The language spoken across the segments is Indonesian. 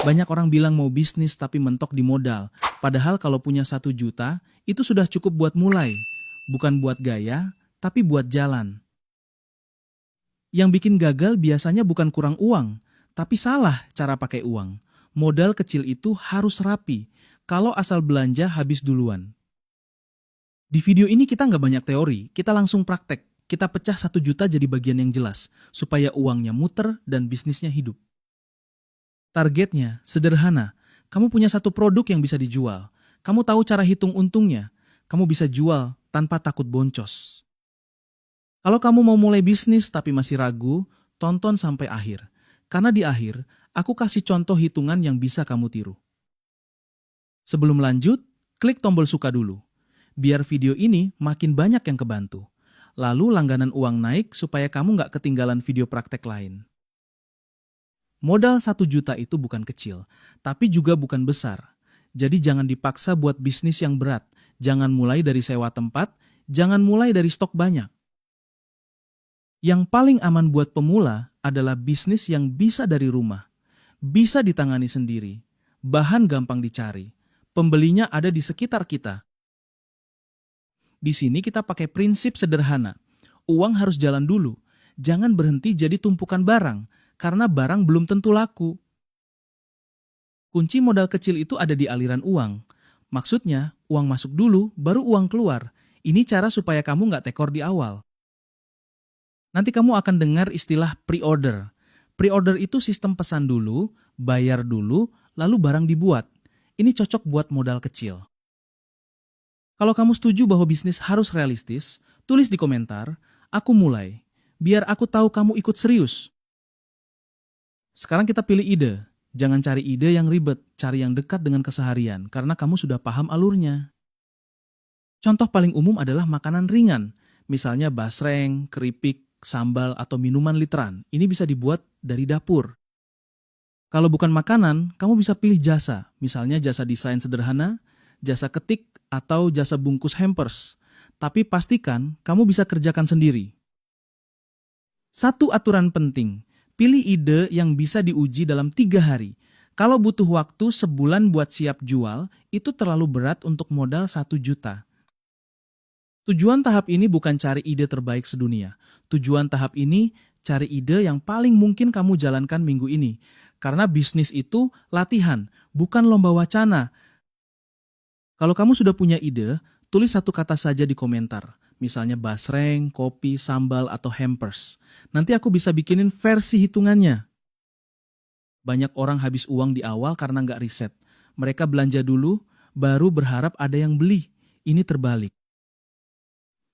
Banyak orang bilang mau bisnis tapi mentok di modal. Padahal kalau punya 1 juta, itu sudah cukup buat mulai. Bukan buat gaya, tapi buat jalan. Yang bikin gagal biasanya bukan kurang uang, tapi salah cara pakai uang. Modal kecil itu harus rapi. Kalau asal belanja habis duluan. Di video ini kita nggak banyak teori, kita langsung praktek. Kita pecah 1 juta jadi bagian yang jelas, supaya uangnya muter dan bisnisnya hidup. Targetnya sederhana. Kamu punya satu produk yang bisa dijual. Kamu tahu cara hitung untungnya. Kamu bisa jual tanpa takut boncos. Kalau kamu mau mulai bisnis tapi masih ragu, tonton sampai akhir. Karena di akhir, aku kasih contoh hitungan yang bisa kamu tiru. Sebelum lanjut, klik tombol suka dulu. Biar video ini makin banyak yang kebantu. Lalu langganan uang naik supaya kamu nggak ketinggalan video praktek lain. Modal 1 juta itu bukan kecil, tapi juga bukan besar. Jadi jangan dipaksa buat bisnis yang berat. Jangan mulai dari sewa tempat, jangan mulai dari stok banyak. Yang paling aman buat pemula adalah bisnis yang bisa dari rumah. Bisa ditangani sendiri, bahan gampang dicari, pembelinya ada di sekitar kita. Di sini kita pakai prinsip sederhana. Uang harus jalan dulu. Jangan berhenti jadi tumpukan barang, karena barang belum tentu laku. Kunci modal kecil itu ada di aliran uang. Maksudnya, uang masuk dulu, baru uang keluar. Ini cara supaya kamu nggak tekor di awal. Nanti kamu akan dengar istilah pre-order. Pre-order itu sistem pesan dulu, bayar dulu, lalu barang dibuat. Ini cocok buat modal kecil. Kalau kamu setuju bahwa bisnis harus realistis, tulis di komentar, aku mulai. Biar aku tahu kamu ikut serius. Sekarang kita pilih ide. Jangan cari ide yang ribet, cari yang dekat dengan keseharian, karena kamu sudah paham alurnya. Contoh paling umum adalah makanan ringan, misalnya basreng, keripik, sambal, atau minuman literan. Ini bisa dibuat dari dapur. Kalau bukan makanan, kamu bisa pilih jasa, misalnya jasa desain sederhana, jasa ketik, atau jasa bungkus hampers. Tapi pastikan kamu bisa kerjakan sendiri. Satu aturan penting, pilih ide yang bisa diuji dalam 3 hari. Kalau butuh waktu sebulan buat siap jual, itu terlalu berat untuk modal 1 juta. Tujuan tahap ini bukan cari ide terbaik sedunia. Tujuan tahap ini cari ide yang paling mungkin kamu jalankan minggu ini. Karena bisnis itu latihan, bukan lomba wacana. Kalau kamu sudah punya ide, tulis 1 kata saja di komentar. Misalnya basreng, kopi, sambal, atau hampers. Nanti aku bisa bikinin versi hitungannya. Banyak orang habis uang di awal karena nggak riset. Mereka belanja dulu, baru berharap ada yang beli. Ini terbalik.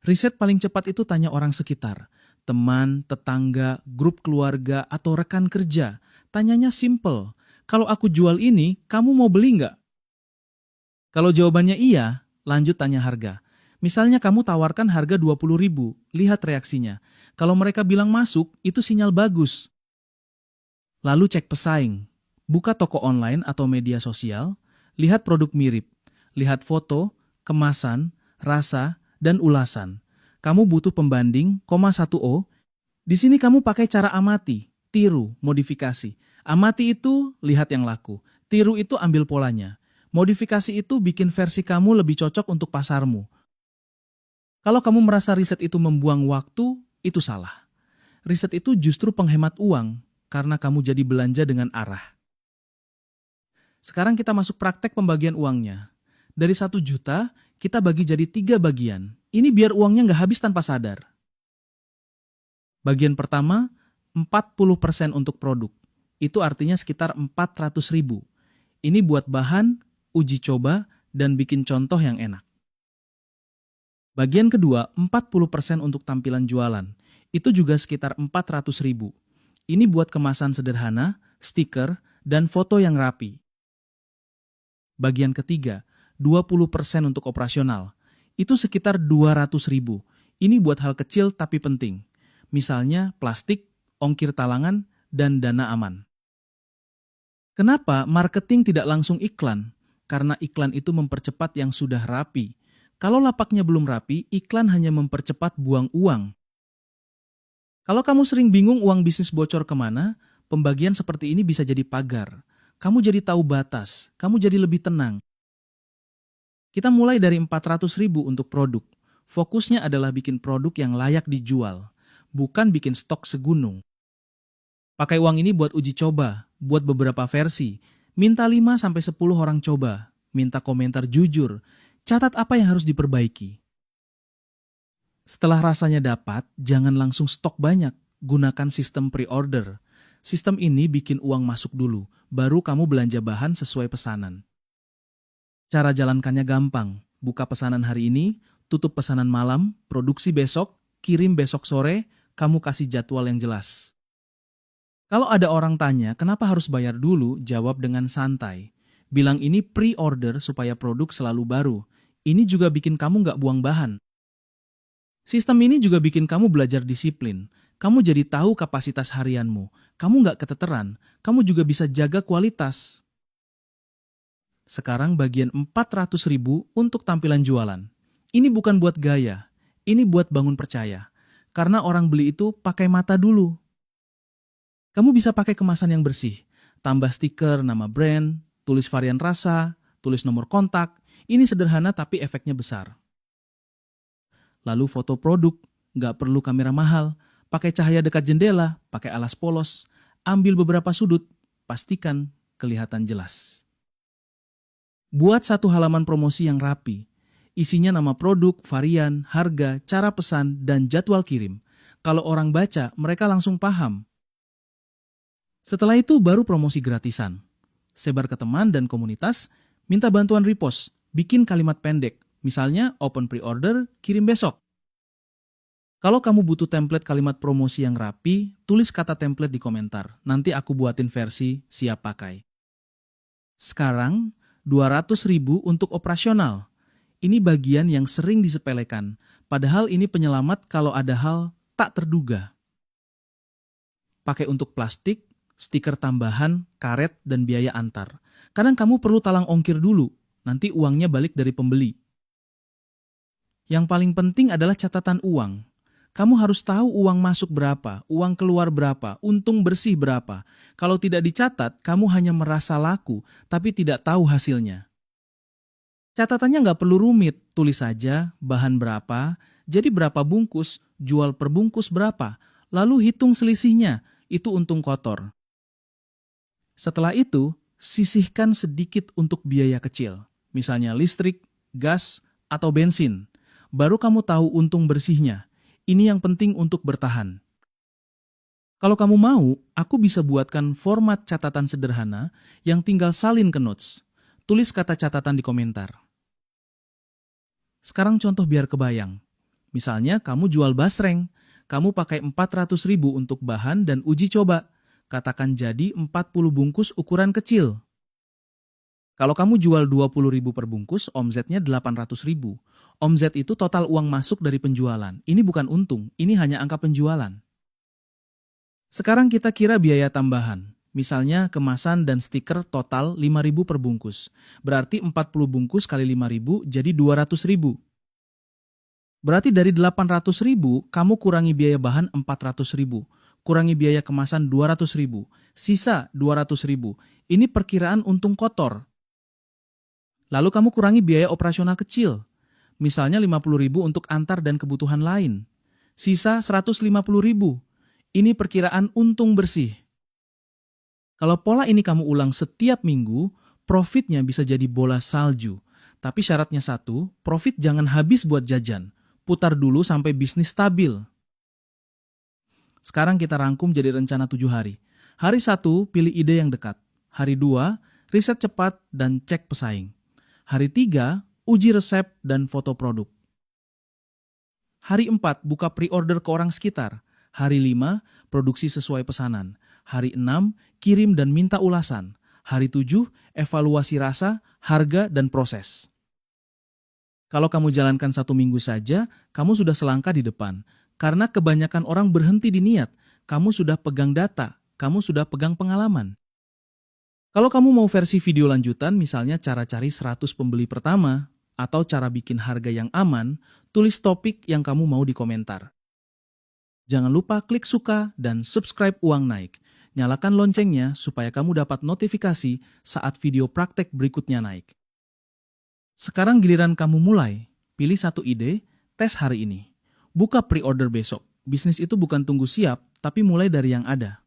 Riset paling cepat itu tanya orang sekitar. Teman, tetangga, grup keluarga, atau rekan kerja. Tanyanya simple. Kalau aku jual ini, kamu mau beli nggak? Kalau jawabannya iya, lanjut tanya harga. Misalnya kamu tawarkan harga 20.000, lihat reaksinya. Kalau mereka bilang masuk, itu sinyal bagus. Lalu cek pesaing. Buka toko online atau media sosial, lihat produk mirip. Lihat foto, kemasan, rasa, dan ulasan. Kamu butuh pembanding, 1O. Di sini kamu pakai cara amati, tiru, modifikasi. Amati itu lihat yang laku. Tiru itu ambil polanya. Modifikasi itu bikin versi kamu lebih cocok untuk pasarmu. Kalau kamu merasa riset itu membuang waktu, itu salah. Riset itu justru penghemat uang, karena kamu jadi belanja dengan arah. Sekarang kita masuk praktek pembagian uangnya. Dari 1 juta, kita bagi jadi 3 bagian. Ini biar uangnya nggak habis tanpa sadar. Bagian pertama, 40% untuk produk. Itu artinya sekitar 400.000. Ini buat bahan, uji coba, dan bikin contoh yang enak. Bagian kedua, 40% untuk tampilan jualan. Itu juga sekitar 400.000. Ini buat kemasan sederhana, stiker, dan foto yang rapi. Bagian ketiga, 20% untuk operasional. Itu sekitar 200.000. Ini buat hal kecil tapi penting. Misalnya plastik, ongkir talangan, dan dana aman. Kenapa marketing tidak langsung iklan? Karena iklan itu mempercepat yang sudah rapi. Kalau lapaknya belum rapi, iklan hanya mempercepat buang uang. Kalau kamu sering bingung uang bisnis bocor kemana, pembagian seperti ini bisa jadi pagar. Kamu jadi tahu batas, kamu jadi lebih tenang. Kita mulai dari 400.000 untuk produk. Fokusnya adalah bikin produk yang layak dijual, bukan bikin stok segunung. Pakai uang ini buat uji coba, buat beberapa versi. Minta 5-10 orang coba, minta komentar jujur, catat apa yang harus diperbaiki. Setelah rasanya dapat, jangan langsung stok banyak. Gunakan sistem pre-order. Sistem ini bikin uang masuk dulu, baru kamu belanja bahan sesuai pesanan. Cara jalankannya gampang. Buka pesanan hari ini, tutup pesanan malam, produksi besok, kirim besok sore, kamu kasih jadwal yang jelas. Kalau ada orang tanya kenapa harus bayar dulu, jawab dengan santai. Bilang ini pre-order supaya produk selalu baru. Ini juga bikin kamu nggak buang bahan. Sistem ini juga bikin kamu belajar disiplin. Kamu jadi tahu kapasitas harianmu. Kamu nggak keteteran. Kamu juga bisa jaga kualitas. Sekarang bagian 400.000 untuk tampilan jualan. Ini bukan buat gaya. Ini buat bangun percaya. Karena orang beli itu pakai mata dulu. Kamu bisa pakai kemasan yang bersih. Tambah stiker, nama brand, tulis varian rasa, tulis nomor kontak. Ini sederhana tapi efeknya besar. Lalu foto produk, nggak perlu kamera mahal, pakai cahaya dekat jendela, pakai alas polos, ambil beberapa sudut, pastikan kelihatan jelas. Buat satu halaman promosi yang rapi, isinya nama produk, varian, harga, cara pesan, dan jadwal kirim. Kalau orang baca, mereka langsung paham. Setelah itu baru promosi gratisan. Sebar ke teman dan komunitas, minta bantuan repost, bikin kalimat pendek, misalnya open pre-order, kirim besok. Kalau kamu butuh template kalimat promosi yang rapi, tulis kata template di komentar. Nanti aku buatin versi siap pakai. Sekarang, 200.000 untuk operasional. Ini bagian yang sering disepelekan, padahal ini penyelamat kalau ada hal tak terduga. Pakai untuk plastik, stiker tambahan, karet, dan biaya antar. Kadang kamu perlu talang ongkir dulu, nanti uangnya balik dari pembeli. Yang paling penting adalah catatan uang. Kamu harus tahu uang masuk berapa, uang keluar berapa, untung bersih berapa. Kalau tidak dicatat, kamu hanya merasa laku, tapi tidak tahu hasilnya. Catatannya nggak perlu rumit, tulis saja bahan berapa, jadi berapa bungkus, jual per bungkus berapa, lalu hitung selisihnya, itu untung kotor. Setelah itu, sisihkan sedikit untuk biaya kecil, misalnya listrik, gas, atau bensin. Baru kamu tahu untung bersihnya. Ini yang penting untuk bertahan. Kalau kamu mau, aku bisa buatkan format catatan sederhana yang tinggal salin ke notes. Tulis kata catatan di komentar. Sekarang contoh biar kebayang. Misalnya kamu jual basreng, kamu pakai 400.000 untuk bahan dan uji coba. Katakan jadi 40 bungkus ukuran kecil. Kalau kamu jual 20.000 per bungkus, omzetnya 800.000. Omzet itu total uang masuk dari penjualan. Ini bukan untung, ini hanya angka penjualan. Sekarang kita kira biaya tambahan. Misalnya kemasan dan stiker total 5.000 per bungkus. Berarti 40 bungkus kali 5.000 jadi 200.000. Berarti dari 800.000, kamu kurangi biaya bahan 400.000. Kurangi biaya kemasan 200.000. Sisa 200.000. Ini perkiraan untung kotor. Lalu kamu kurangi biaya operasional kecil. Misalnya 50.000 untuk antar dan kebutuhan lain. Sisa 150.000. Ini perkiraan untung bersih. Kalau pola ini kamu ulang setiap minggu, profitnya bisa jadi bola salju. Tapi syaratnya satu, profit jangan habis buat jajan. Putar dulu sampai bisnis stabil. Sekarang kita rangkum jadi rencana 7 hari. Hari 1, pilih ide yang dekat. Hari 2, riset cepat dan cek pesaing. Hari 3, uji resep dan foto produk. Hari 4, buka pre-order ke orang sekitar. Hari 5, produksi sesuai pesanan. Hari 6, kirim dan minta ulasan. Hari 7, evaluasi rasa, harga, dan proses. Kalau kamu jalankan 1 minggu saja, kamu sudah selangkah di depan. Karena kebanyakan orang berhenti di niat. Kamu sudah pegang data, kamu sudah pegang pengalaman. Kalau kamu mau versi video lanjutan, misalnya cara cari 100 pembeli pertama, atau cara bikin harga yang aman, tulis topik yang kamu mau di komentar. Jangan lupa klik suka dan subscribe Uang Naik. Nyalakan loncengnya supaya kamu dapat notifikasi saat video praktek berikutnya naik. Sekarang giliran kamu mulai. Pilih satu ide, tes hari ini. Buka pre-order besok. Bisnis itu bukan tunggu siap, tapi mulai dari yang ada.